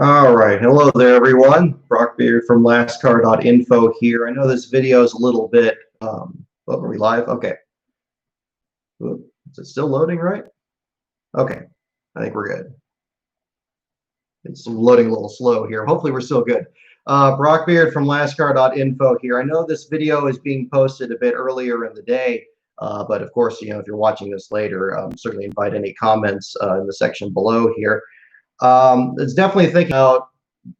All right, hello there, everyone. Brock Beard from lastcar.info here. I know this video is a little bit, are we live? Okay. Is it still loading, right? Okay, I think we're good. It's loading a little slow here. Hopefully we're still good. Brock Beard from lastcar.info here. I know this video is being posted a bit earlier in the day, but of course, if you're watching this later, certainly invite any comments in the section below here. It's definitely thinking about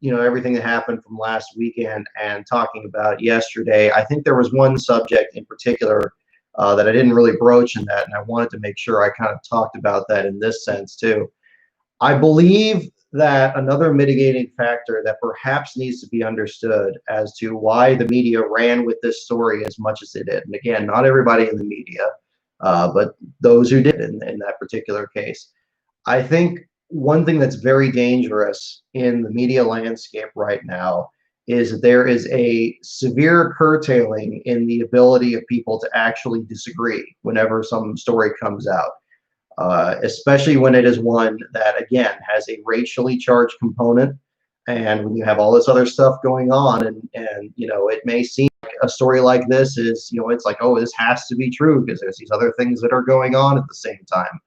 everything that happened from last weekend and talking about yesterday. I think there was one subject in particular that I didn't really broach in that, and I wanted to make sure I kind of talked about that in this sense too. I believe that another mitigating factor that perhaps needs to be understood as to why the media ran with this story as much as it did, and again, not everybody in the media, but those who did in that particular case. I think one thing that's very dangerous in the media landscape right now is that there is a severe curtailing in the ability of people to actually disagree whenever some story comes out, especially when it is one that, again, has a racially charged component. And when you have all this other stuff going on, and it may seem like a story like this is, it's like, oh, this has to be true because there's these other things that are going on at the same time.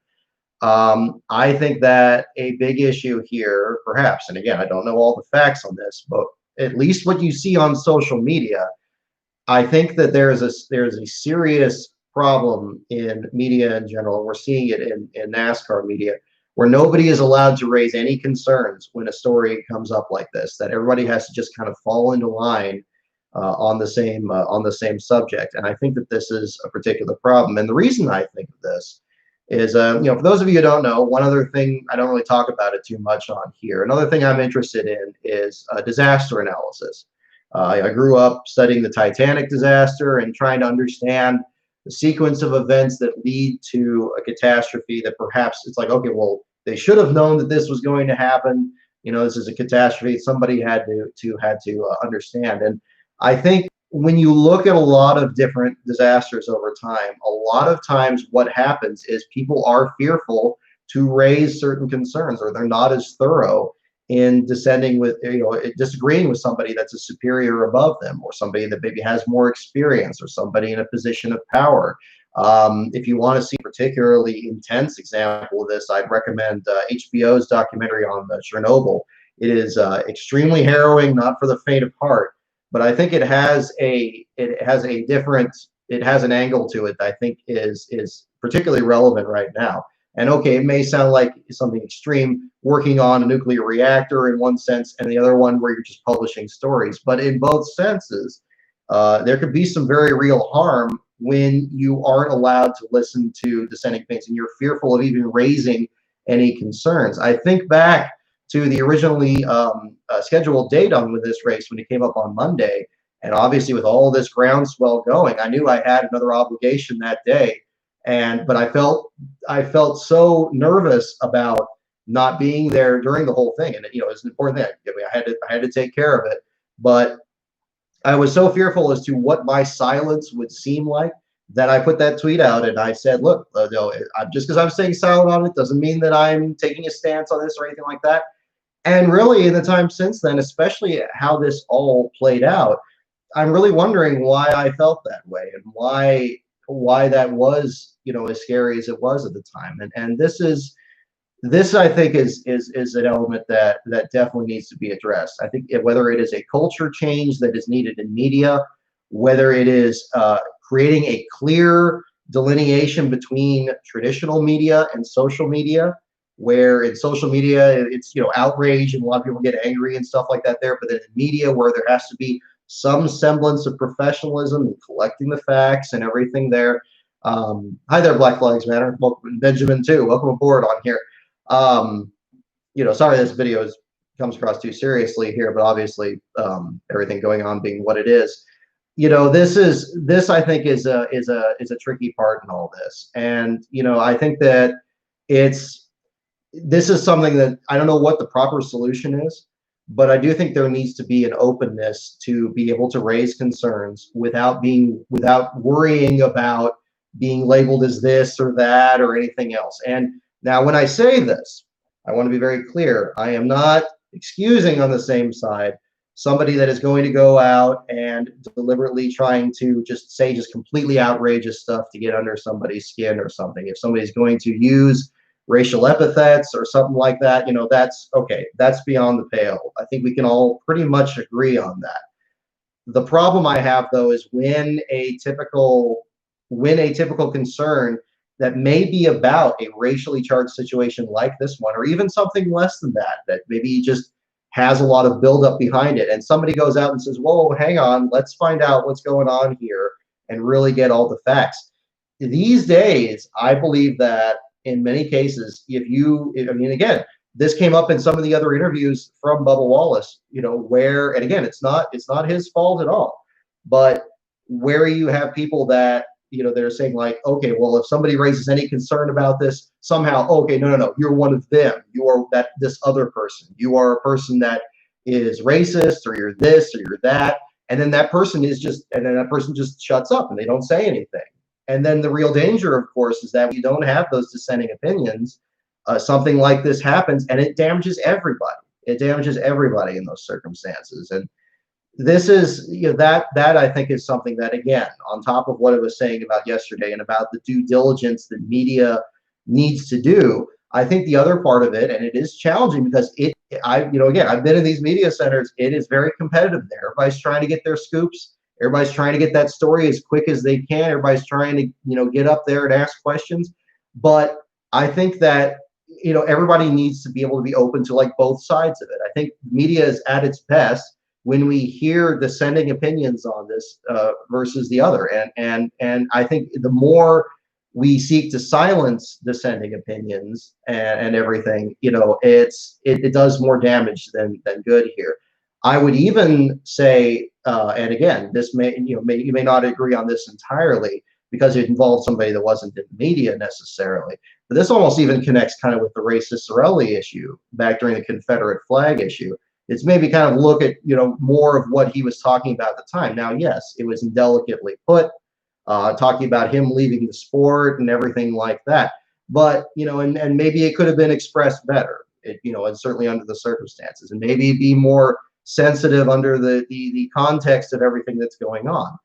I think that a big issue here, perhaps, and again, I don't know all the facts on this, but at least what you see on social media, I think that there's a serious problem in media in general. We're seeing it in NASCAR media, where nobody is allowed to raise any concerns when a story comes up like this. That everybody has to just kind of fall into line on the same subject. And I think that this is a particular problem. And the reason I think of this is, for those of you who don't know, one other thing, I don't really talk about it too much on here. Another thing I'm interested in is disaster analysis. I grew up studying the Titanic disaster and trying to understand the sequence of events that lead to a catastrophe that perhaps it's like, okay, well, they should have known that this was going to happen. This is a catastrophe somebody had to understand. And I think when you look at a lot of different disasters over time, a lot of times what happens is people are fearful to raise certain concerns, or they're not as thorough in disagreeing with somebody that's a superior above them, or somebody that maybe has more experience, or somebody in a position of power. If you want to see a particularly intense example of this, I'd recommend HBO's documentary on Chernobyl. It is extremely harrowing, not for the faint of heart, but I think it has an angle to it that I think is particularly relevant right now. And okay, it may sound like something extreme, working on a nuclear reactor in one sense, and the other one where you're just publishing stories. But in both senses, there could be some very real harm when you aren't allowed to listen to dissenting opinions and you're fearful of even raising any concerns. I think back to the originally scheduled date on with this race when it came up on Monday, and obviously with all this groundswell going, I knew I had another obligation that day, but I felt so nervous about not being there during the whole thing, and it's an important thing. I mean, I had to take care of it, but I was so fearful as to what my silence would seem like that I put that tweet out and I said, look, just because I'm staying silent on it doesn't mean that I'm taking a stance on this or anything like that. And really, in the time since then, especially how this all played out, I'm really wondering why I felt that way and why that was, as scary as it was at the time. And this I think is an element that definitely needs to be addressed. I think whether it is a culture change that is needed in media, whether it is creating a clear delineation between traditional media and social media, where in social media it's outrage and a lot of people get angry and stuff like that there, but then in media where there has to be some semblance of professionalism and collecting the facts and everything there. Hi there, Black Lives Matter. Welcome, Benjamin too. Welcome aboard on here. Sorry this video comes across too seriously here, but obviously everything going on being what it is. This I think is a tricky part in all this, and I think that this is something that I don't know what the proper solution is, but I do think there needs to be an openness to be able to raise concerns without worrying about being labeled as this or that or anything else. And now when I say this, I want to be very clear. I am not excusing on the same side somebody that is going to go out and deliberately trying to just say just completely outrageous stuff to get under somebody's skin or something. If somebody's going to use racial epithets or something like that, you know, that's okay. That's beyond the pale. I think we can all pretty much agree on that. The problem I have though is when a typical concern that may be about a racially charged situation like this one, or even something less than that, that maybe just has a lot of buildup behind it, and somebody goes out and says, "Whoa, hang on, let's find out what's going on here and really get all the facts." These days, I believe that in many cases, I mean, again, this came up in some of the other interviews from Bubba Wallace, you know, where, and again, it's not his fault at all, but where you have people that, you know, they're saying like, okay, well, if somebody raises any concern about this, somehow, okay, no, no, no, you're one of them. You are this other person. You are a person that is racist, or you're this, or you're that, and then that person just shuts up and they don't say anything. And then the real danger, of course, is that we don't have those dissenting opinions. Something like this happens, and it damages everybody. It damages everybody in those circumstances. And this is, you know, that I think is something that, again, on top of what I was saying about yesterday and about the due diligence that media needs to do, I think the other part of it, and it is challenging because again, I've been in these media centers. It is very competitive there. Everybody's trying to get their scoops. Everybody's trying to get that story as quick as they can. Everybody's trying to, you know, get up there and ask questions. But I think that, you know, everybody needs to be able to be open to like both sides of it. I think media is at its best when we hear dissenting opinions on this versus the other. And I think the more we seek to silence dissenting opinions and everything, you know, it does more damage than good here. I would even say, and again, this you may not agree on this entirely because it involves somebody that wasn't in the media necessarily, but this almost even connects kind of with the Ray Ciccarelli issue back during the Confederate flag issue. It's maybe kind of look at, you know, more of what he was talking about at the time. Now, yes, it was indelicately put, talking about him leaving the sport and everything like that. But, you know, and maybe it could have been expressed better, you know, and certainly under the circumstances, and maybe be more sensitive under the context of everything that's going on.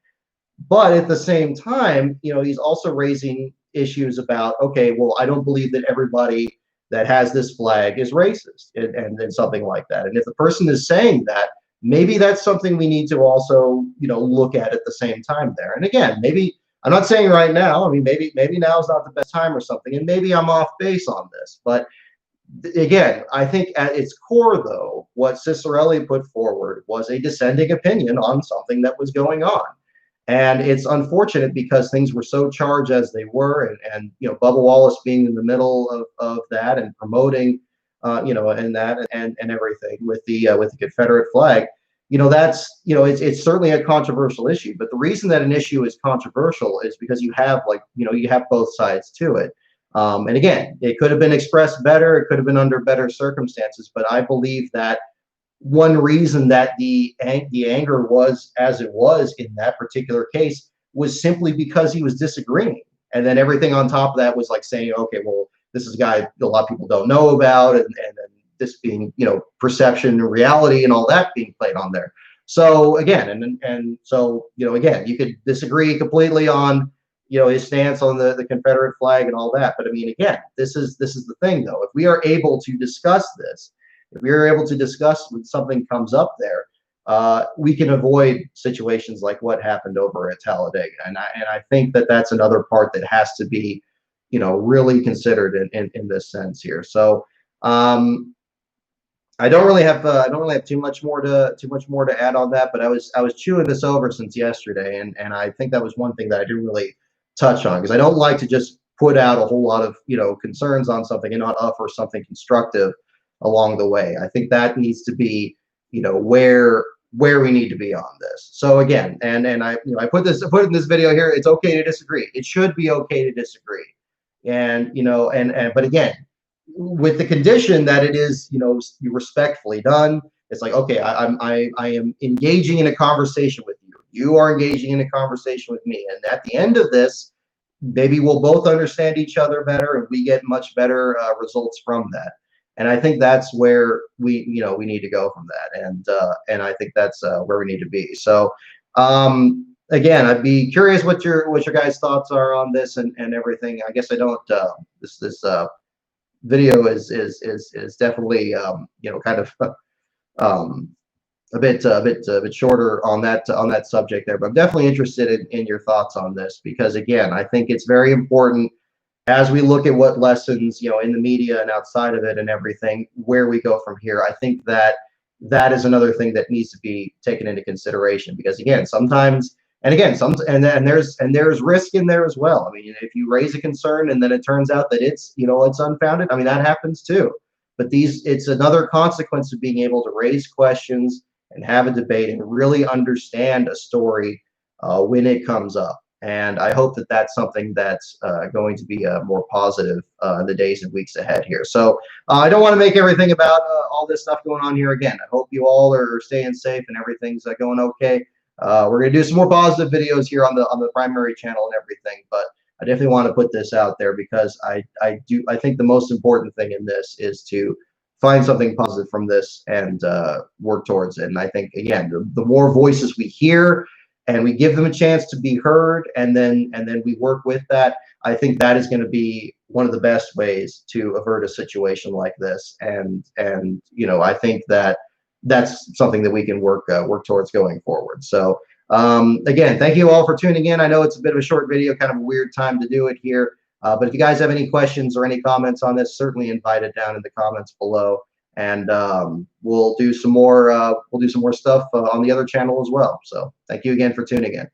But at the same time, you know, he's also raising issues about, okay, well, I don't believe that everybody that has this flag is racist and something like that. And if the person is saying that, maybe that's something we need to also, you know, look at the same time there. And again, maybe I'm not saying right now, I mean, maybe now is not the best time or something, and maybe I'm off base on this, but again, I think at its core, though, what Ciccarelli put forward was a dissenting opinion on something that was going on. And it's unfortunate because things were so charged as they were, and you know, Bubba Wallace being in the middle of that and promoting, you know, and that and everything with the Confederate flag, you know, that's, you know, it's certainly a controversial issue. But the reason that an issue is controversial is because you have, like, you know, you have both sides to it. And again, it could have been expressed better. It could have been under better circumstances. But I believe that one reason that the anger was as it was in that particular case was simply because he was disagreeing. And then everything on top of that was like saying, okay, well, this is a guy a lot of people don't know about, and this being, you know, perception and reality and all that being played on there. So again, and so, you know, again, you could disagree completely on, you know, his stance on the Confederate flag and all that. But I mean, again, this is the thing, though. If we are able to discuss this, if we are able to discuss when something comes up there, we can avoid situations like what happened over at Talladega. And I think that that's another part that has to be, you know, really considered in this sense here. So I don't really have too much more to add on that. But I was chewing this over since yesterday, and I think that was one thing that I didn't really touch on, because I don't like to just put out a whole lot of, you know, concerns on something and not offer something constructive along the way. I think that needs to be, you know, where we need to be on this. So again, and I, you know, I put it in this video here. It's okay to disagree. It should be okay to disagree. And, you know, but again, with the condition that it is, you know, respectfully done. It's like, okay, I am engaging in a conversation with you. You are engaging in a conversation with me. And at the end of this, maybe we'll both understand each other better, and we get much better results from that. And I think that's where we need to go from that, and I think that's where we need to be. So again, I'd be curious what your guys' thoughts are on this and everything. I guess I don't. This video is definitely kind of um, a bit shorter on that subject there, but I'm definitely interested in your thoughts on this, because again, I think it's very important as we look at what lessons, in the media and outside of it and everything, where we go from here. I think that that is another thing that needs to be taken into consideration, because again, sometimes, and again, there's risk in there as well. I mean, if you raise a concern and then it turns out that it's unfounded, I mean, that happens too. But it's another consequence of being able to raise questions and have a debate and really understand a story when it comes up. And I hope that that's something that's going to be more positive in the days and weeks ahead here. So I don't want to make everything about all this stuff going on here again. I hope you all are staying safe and everything's going okay. We're going to do some more positive videos here on the primary channel and everything, but I definitely want to put this out there, because I think the most important thing in this is to find something positive from this and work towards it. And I think, again, the more voices we hear and we give them a chance to be heard, and then we work with that, I think that is going to be one of the best ways to avert a situation like this. And I think that that's something that we can work towards going forward. So again, thank you all for tuning in. I know it's a bit of a short video, kind of a weird time to do it here. But if you guys have any questions or any comments on this, certainly invite it down in the comments below, and we'll do some more stuff on the other channel as well. So thank you again for tuning in.